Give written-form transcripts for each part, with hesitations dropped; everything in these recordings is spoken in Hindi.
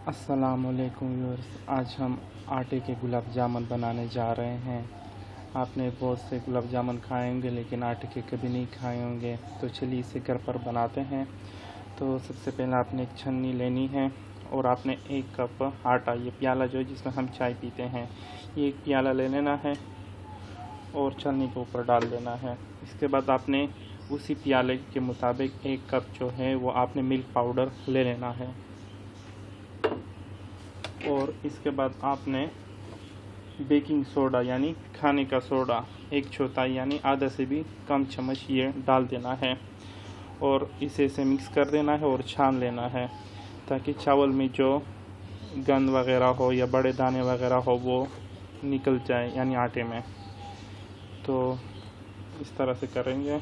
अस्सलामुअलैकुम व्यूअर्स। आज हम आटे के गुलाब जामुन बनाने जा रहे हैं। आपने बहुत से गुलाब जामुन खाए होंगे लेकिन आटे के कभी नहीं खाए होंगे, तो चलिए इसे घर पर बनाते हैं। तो सबसे पहले आपने एक छन्नी लेनी है और आपने 1 कप आटा, ये प्याला जो है जिसमें हम चाय पीते हैं, ये 1 प्याला ले लेना है और छन्नी के ऊपर डाल देना है। इसके बाद आपने उसी प्याले के मुताबिक 1 कप जो है वो आपने मिल्क पाउडर ले लेना है और इसके बाद आपने बेकिंग सोडा यानी खाने का सोडा 1/4 यानी आधा से भी कम चम्मच ये डाल देना है और इसे से मिक्स कर देना है और छान लेना है ताकि चावल में जो गंद वगैरह हो या बड़े दाने वगैरह हो वो निकल जाए यानी आटे में। तो इस तरह से करेंगे।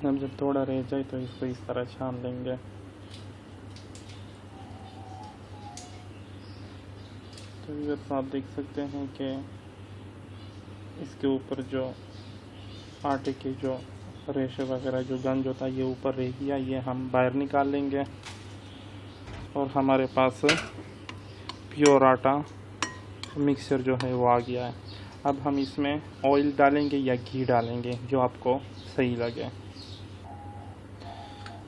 अब जब थोड़ा रह जाए तो इसको इस तरह छान लेंगे। तो इधर आप देख सकते हैं कि इसके ऊपर जो आटे के जो रेशे वगैरह जो गंज होता है ये ऊपर रह गया, ये हम बाहर निकाल लेंगे और हमारे पास प्योर आटा मिक्सचर जो है वो आ गया है। अब हम इसमें ऑयल डालेंगे या घी डालेंगे, जो आपको सही लगे।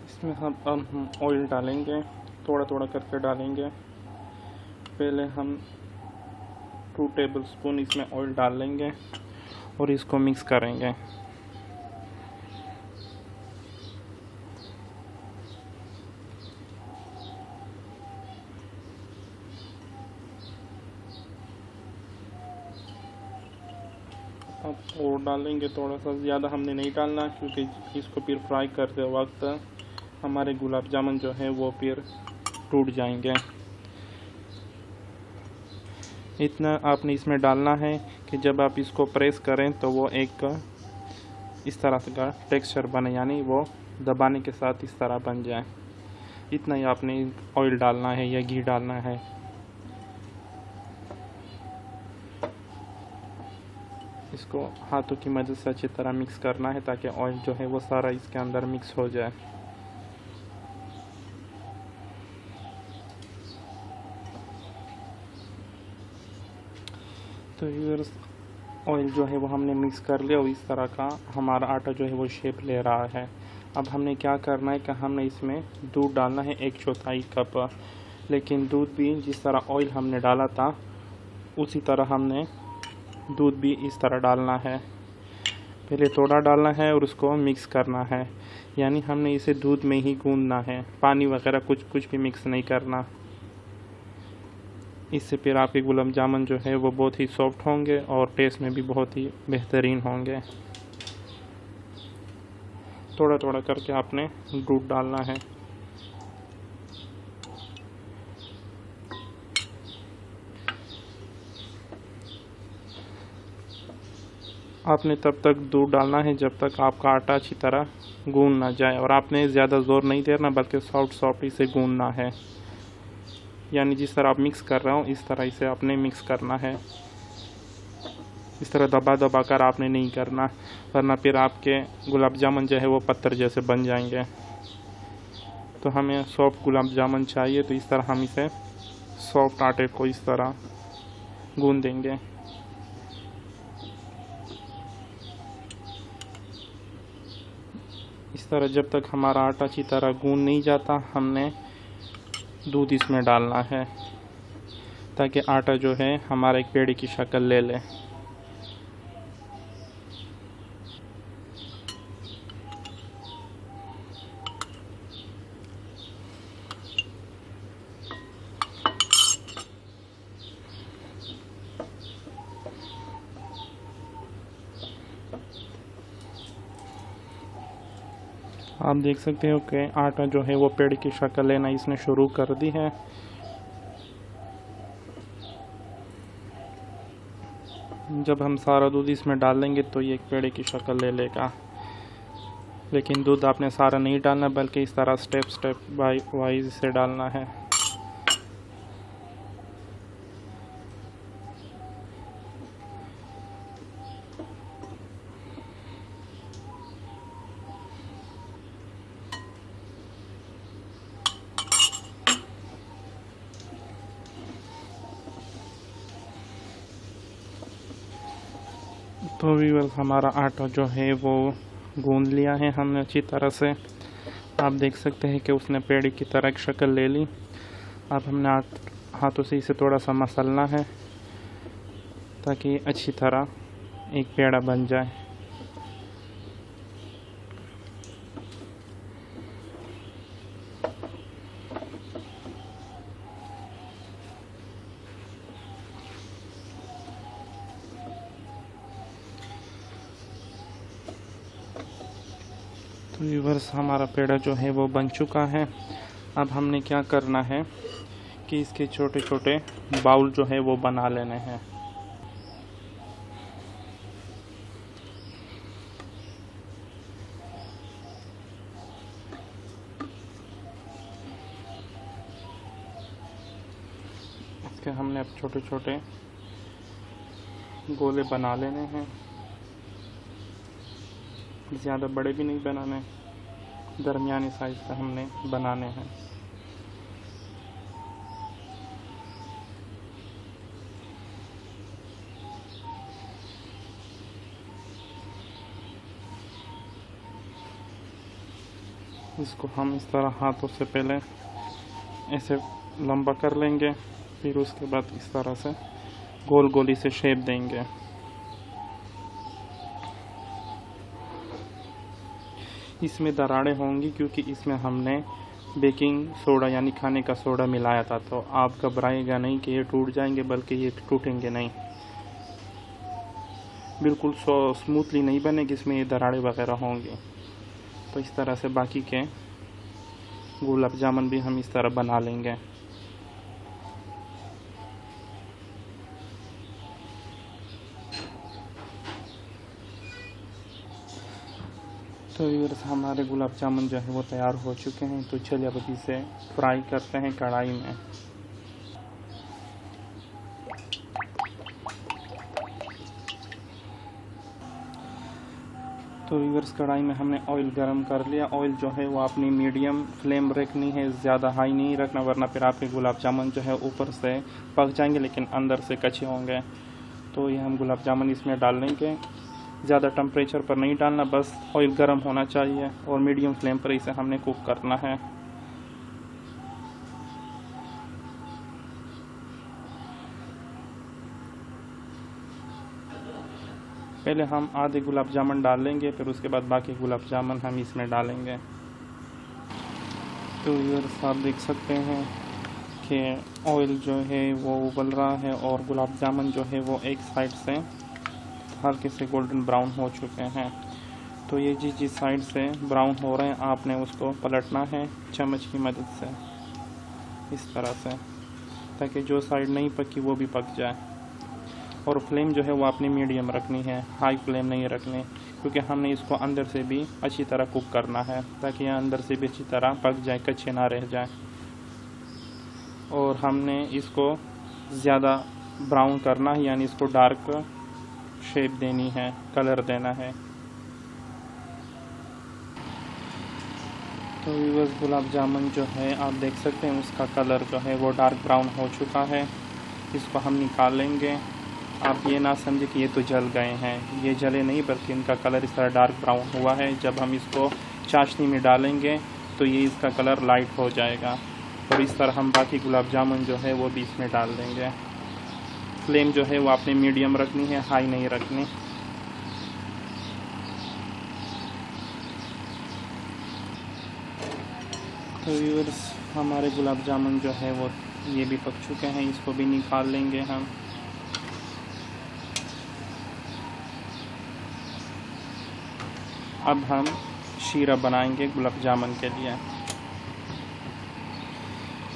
इसमें हम ऑयल डालेंगे, थोड़ा थोड़ा करके डालेंगे। पहले हम 2 टेबलस्पून इसमें ऑयल डाल लेंगे और इसको मिक्स करेंगे। अब और डालेंगे, थोड़ा सा ज़्यादा हमने नहीं डालना क्योंकि इसको फिर फ्राई करते वक्त हमारे गुलाब जामुन जो है वो फिर टूट जाएंगे। इतना आपने इसमें डालना है कि जब आप इसको प्रेस करें तो वो एक इस तरह का टेक्सचर बने, यानी वो दबाने के साथ इस तरह बन जाए। इतना ही आपने ऑयल डालना है या घी डालना है। इसको हाथों की मदद से अच्छी तरह मिक्स करना है ताकि ऑयल जो है वो सारा इसके अंदर मिक्स हो जाए। तो ये ऑयल जो है वो हमने मिक्स कर लिया और इस तरह का हमारा आटा जो है वो शेप ले रहा है। अब हमने क्या करना है कि हमने इसमें दूध डालना है 1/4 कप, लेकिन दूध भी जिस तरह ऑयल हमने डाला था उसी तरह हमने दूध भी इस तरह डालना है। पहले थोड़ा डालना है और उसको मिक्स करना है, यानी हमने इसे दूध में ही गूंदना है, पानी वगैरह कुछ भी मिक्स नहीं करना। इससे फिर आपके गुलाब जामुन जो है वो बहुत ही सॉफ्ट होंगे और टेस्ट में भी बहुत ही बेहतरीन होंगे। थोड़ा थोड़ा करके आपने दूध डालना है। आपने तब तक दूध डालना है जब तक आपका आटा अच्छी तरह गूंद ना जाए, और आपने ज़्यादा ज़ोर नहीं देना बल्कि सॉफ्ट इसे गूंदना है। यानी जिस तरह आप मिक्स कर रहे हो इस तरह इसे आपने मिक्स करना है। इस तरह दबा दबा कर आपने नहीं करना, वरना फिर आपके गुलाब जामुन जो है वो पत्थर जैसे बन जाएंगे। तो हमें सॉफ्ट गुलाब जामुन चाहिए, तो इस तरह हम इसे सॉफ्ट आटे को इस तरह गूंद देंगे। इस तरह जब तक हमारा आटा अच्छी तरह गूंद नहीं जाता हमने दूध इसमें डालना है ताकि आटा जो है हमारा एक पेड़े की शक्ल ले ले। आप देख सकते हो कि आटा जो है वो पेड़ की शक्ल लेना इसने शुरू कर दी है। जब हम सारा दूध इसमें डाल देंगे तो ये एक पेड़ की शक्ल ले लेगा, लेकिन दूध आपने सारा नहीं डालना बल्कि इस तरह स्टेप बाय वाइज इसे डालना है। तो व्यूअर्स हमारा आटा जो है वो गूंद लिया है हमने अच्छी तरह से। आप देख सकते हैं कि उसने पेड़ी की तरह एक शक्ल ले ली। अब हमने हाथों से इसे थोड़ा सा मसलना है ताकि अच्छी तरह एक पेड़ा बन जाए। तो व्यूअर्स हमारा पेड़ा जो है वो बन चुका है। अब हमने क्या करना है कि इसके छोटे छोटे बाउल जो है वो बना लेने हैं। इसके हमने अब छोटे छोटे गोले बना लेने हैं। ज़्यादा बड़े भी नहीं बनाने, दरमियाने साइज का हमने बनाने हैं। इसको हम इस तरह हाथों से पहले ऐसे लंबा कर लेंगे, फिर उसके बाद इस तरह से गोल गोली से शेप देंगे। इसमें दरारें होंगी क्योंकि इसमें हमने बेकिंग सोडा यानी खाने का सोडा मिलाया था। तो आप घबराइएगा नहीं कि ये टूट जाएंगे, बल्कि ये टूटेंगे नहीं। बिल्कुल स्मूथली नहीं बनेगी, इसमें ये दरारें वगैरह होंगी। तो इस तरह से बाकी के गुलाब जामुन भी हम इस तरह बना लेंगे। तो व्यूअर्स हमारे गुलाब जामुन जो है वो तैयार हो चुके हैं। तो चलिए अब इसे फ्राई करते हैं कढ़ाई में। तो व्यूअर्स कढ़ाई में हमने ऑयल गरम कर लिया। ऑयल जो है वो अपनी मीडियम फ्लेम रखनी है, ज़्यादा हाई नहीं रखना, वरना फिर आपके गुलाब जामुन जो है ऊपर से पक जाएंगे लेकिन अंदर से कच्चे होंगे। तो ये हम गुलाब जामुन इसमें डाल लेंगे। ज़्यादा टेम्परेचर पर नहीं डालना, बस ऑयल गर्म होना चाहिए और मीडियम फ्लेम पर इसे हमने कुक करना है। पहले हम आधे गुलाब जामुन डाल लेंगे, फिर उसके बाद बाकी गुलाब जामुन हम इसमें डालेंगे। तो व्यूअर्स आप देख सकते हैं कि ऑयल जो है वो उबल रहा है और गुलाब जामुन जो है वो एक साइड से हल्के से गोल्डन ब्राउन हो चुके हैं। तो ये जिस साइड से ब्राउन हो रहे हैं आपने उसको पलटना है चम्मच की मदद से, इस तरह से, ताकि जो साइड नहीं पकी वो भी पक जाए। और फ्लेम जो है वो अपनी मीडियम रखनी है, हाई फ्लेम नहीं रखनी, क्योंकि हमने इसको अंदर से भी अच्छी तरह कुक करना है ताकि यह अंदर से भी अच्छी तरह पक जाए, कच्चे ना रह जाए। और हमने इसको ज़्यादा ब्राउन करना है, यानी इसको डार्क शेप देनी है, कलर देना है। तो व्यूअर्स गुलाब जामुन जो है आप देख सकते हैं उसका कलर जो है वो डार्क ब्राउन हो चुका है। इसको हम निकाल लेंगे। आप ये ना समझे कि ये तो जल गए हैं, ये जले नहीं, बल्कि इनका कलर इस तरह डार्क ब्राउन हुआ है। जब हम इसको चाशनी में डालेंगे तो ये इसका कलर लाइट हो जाएगा। और इस तरह हम बाकी गुलाब जामुन जो है वो भी इसमें डाल देंगे। फ्लेम जो है वो आपने मीडियम रखनी है, हाई नहीं रखनी। तो व्यूअर्स हमारे गुलाब जामुन जो है वो ये भी पक चुके हैं, इसको भी निकाल लेंगे हम। अब हम शीरा बनाएंगे गुलाब जामुन के लिए।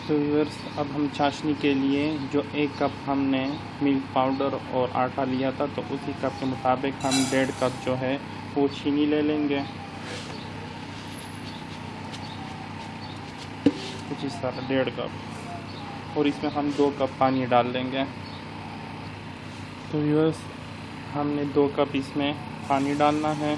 तो व्यूअर्स अब हम चाशनी के लिए जो 1 कप हमने मिल्क पाउडर और आटा लिया था, तो उसी कप के मुताबिक हम 1.5 कप जो है वो चीनी ले लेंगे, कुछ इस तरह 1.5 कप। और इसमें हम 2 कप पानी डाल देंगे। तो व्यूअर्स हमने 2 कप इसमें पानी डालना है।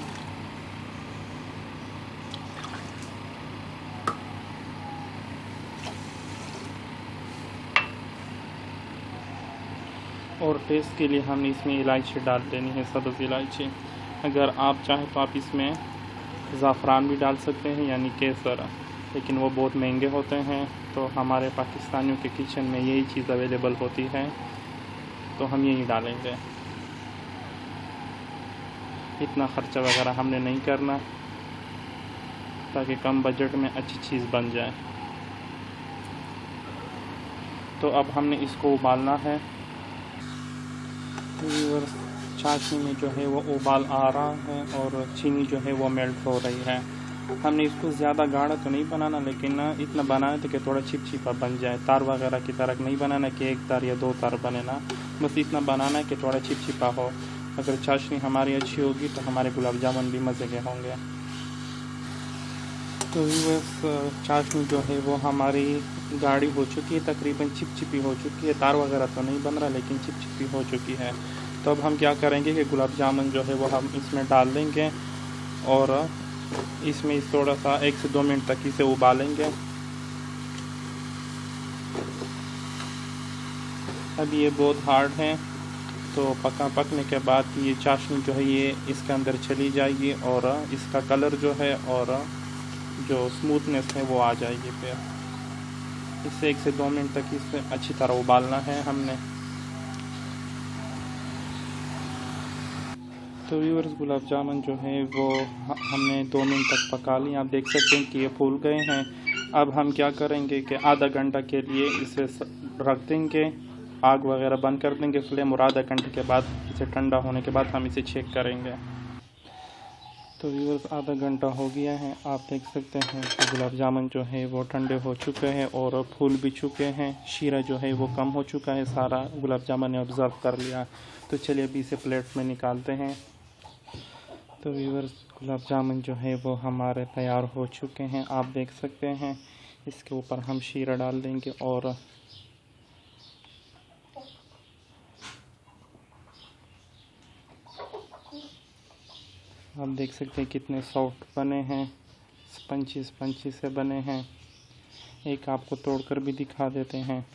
और टेस्ट के लिए हमने इसमें इलायची डाल देनी है, सब्ज़ इलायची। अगर आप चाहें तो आप इसमें ज़ाफ़रान भी डाल सकते हैं यानी केसर, लेकिन वो बहुत महंगे होते हैं। तो हमारे पाकिस्तानियों के किचन में यही चीज़ अवेलेबल होती है, तो हम यही डालेंगे। इतना ख़र्चा वगैरह हमने नहीं करना, ताकि कम बजट में अच्छी चीज़ बन जाए। तो अब हमने इसको उबालना है। तो चाशनी में जो है वो उबाल आ रहा है और चीनी जो है वो मेल्ट हो रही है। हमने इसको ज़्यादा गाढ़ा तो नहीं बनाना, लेकिन इतना बनाना था कि थोड़ा चिपचिपा बन जाए। तार वगैरह की तरह नहीं बनाना कि एक तार या दो तार बने ना, बस इतना बनाना है कि थोड़ा चिपचिपा हो। अगर चाशनी हमारी अच्छी होगी तो हमारे गुलाब जामुन भी मज़े के होंगे। तो बस चाशनी जो है वो हमारी गाढ़ी हो चुकी है, तकरीबन चिपचिपी हो चुकी है। तार वगैरह तो नहीं बन रहा, लेकिन चिपचिपी हो चुकी है। तो अब हम क्या करेंगे कि गुलाब जामुन जो है वो हम इसमें डाल देंगे और इसमें थोड़ा सा 1 से 2 मिनट तक इसे उबालेंगे। अब ये बहुत हार्ड है, तो पकने के बाद ये चाशनी जो है ये इसके अंदर चली जाएगी और इसका कलर जो है और जो स्मूथनेस है वो आ जाएगी। फिर इससे 1 से 2 मिनट तक इसे अच्छी तरह उबालना है हमने। तो व्यूअर्स, गुलाब जामुन जो है वो हमने 2 मिनट तक पका लिए। आप देख सकते हैं कि ये फूल गए हैं। अब हम क्या करेंगे कि आधा घंटा के लिए इसे रख देंगे, आग वगैरह बंद कर देंगे फ्लेम, और आधा घंटे के बाद इसे ठंडा होने के बाद हम इसे चेक करेंगे। तो व्यूअर्स, आधा घंटा हो गया है। आप देख सकते हैं कि गुलाब जामुन जो है वो ठंडे हो चुके हैं और फूल भी चुके हैं। शीरा जो है वो कम हो चुका है, सारा गुलाब जामुन ने ऑब्ज़र्व कर लिया। तो चलिए अभी इसे प्लेट में निकालते हैं। तो व्यूअर्स, गुलाब जामुन जो है वो हमारे तैयार हो चुके हैं। आप देख सकते हैं इसके ऊपर हम शीरा डाल देंगे और आप देख सकते हैं कितने सॉफ्ट बने हैं, स्पंची से बने हैं। एक आपको तोड़कर भी दिखा देते हैं।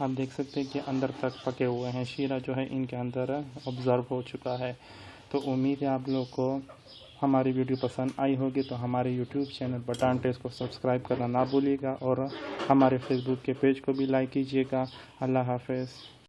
आप देख सकते हैं कि अंदर तक पके हुए हैं, शीरा जो है इनके अंदर ऑब्ज़र्व हो चुका है। तो उम्मीद है आप लोग को हमारी वीडियो पसंद आई होगी। तो हमारे यूट्यूब चैनल बटान टेस्ट को सब्सक्राइब करना ना भूलिएगा और हमारे फेसबुक के पेज को भी लाइक कीजिएगा। अल्लाह हाफ़िज़।